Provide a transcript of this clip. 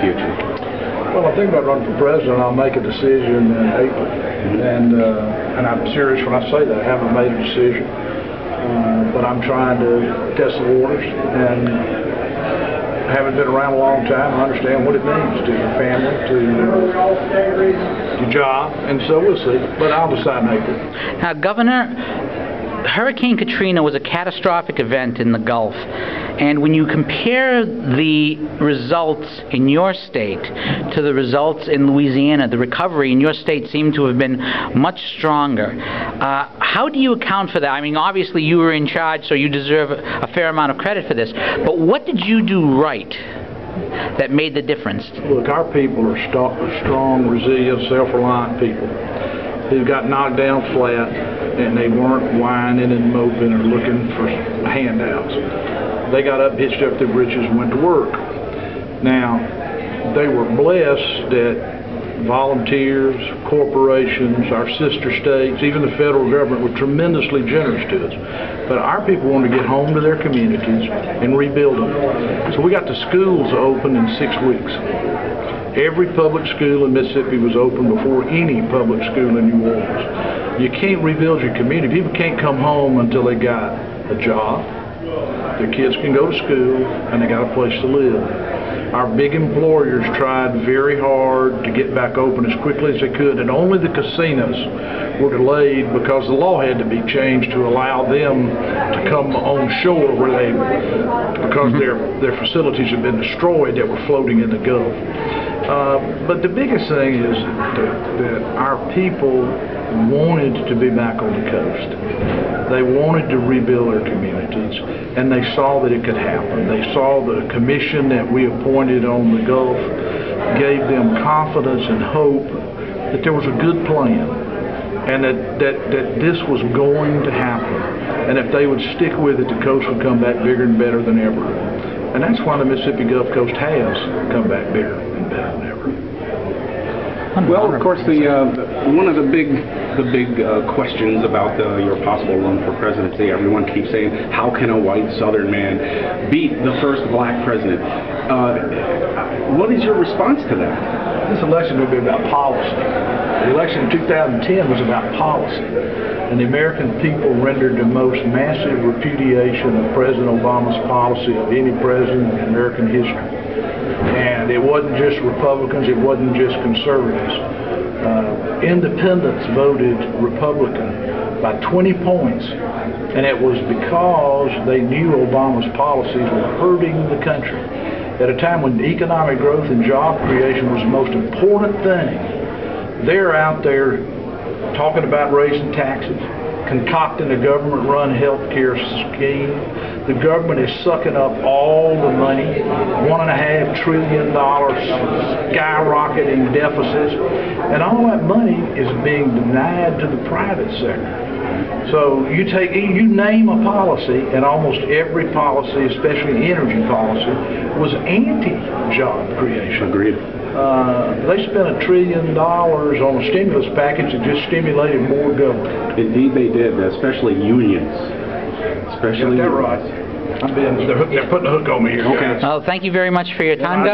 future? Well, I think about running for president. I'll make a decision in April, and I'm serious when I say that. I haven't made a decision, but I'm trying to test the waters, and I haven't been around a long time. I understand what it means to your family, to your job, and so we'll see. But I'll decide in April. Now, Governor, Hurricane Katrina was a catastrophic event in the Gulf, and when you compare the results in your state to the results in Louisiana, the recovery in your state seemed to have been much stronger. How do you account for that? I mean, obviously you were in charge, so you deserve a fair amount of credit for this, but what did you do right that made the difference? Look, our people are strong, resilient, self-reliant people who got knocked down flat, and they weren't whining and moping or looking for handouts. They got up, hitched up their britches, and went to work. Now, they were blessed that volunteers, corporations, our sister states, even the federal government were tremendously generous to us. But our people wanted to get home to their communities and rebuild them. So we got the schools open in 6 weeks. Every public school in Mississippi was open before any public school in New Orleans. You can't rebuild your community. People can't come home until they got a job, their kids can go to school, and they got a place to live. Our big employers tried very hard to get back open as quickly as they could, and only the casinos were delayed because the law had to be changed to allow them to come on shore where they, because their facilities had been destroyed that were floating in the Gulf. But the biggest thing is that our people wanted to be back on the coast. They wanted to rebuild their communities, and they saw that it could happen. They saw the commission that we appointed on the Gulf gave them confidence and hope that there was a good plan, and that this was going to happen. And if they would stick with it, the coast would come back bigger and better than ever. And that's why the Mississippi Gulf Coast has come back bigger and better than ever. Well, of course, one of the big questions about your possible run for presidency, everyone keeps saying, how can a white Southern man beat the first black president? What is your response to that? This election will be about policy. The election in 2010 was about policy, and the American people rendered the most massive repudiation of President Obama's policy of any president in American history. And it wasn't just Republicans, it wasn't just conservatives. Independents voted Republican by 20 points, and it was because they knew Obama's policies were hurting the country. At a time when economic growth and job creation was the most important thing, they're out there talking about raising taxes, concocting a government-run health care scheme. The government is sucking up all the money, $1.5 trillion skyrocketing deficits, and all that money is being denied to the private sector. So you name a policy, and almost every policy, especially energy policy, was anti-job creation. Agreed. They spent $1 trillion on a stimulus package that just stimulated more government. Indeed they did, especially unions. Especially Got that right. They're putting a hook on me here. Okay. Well, thank you very much for your time, Governor.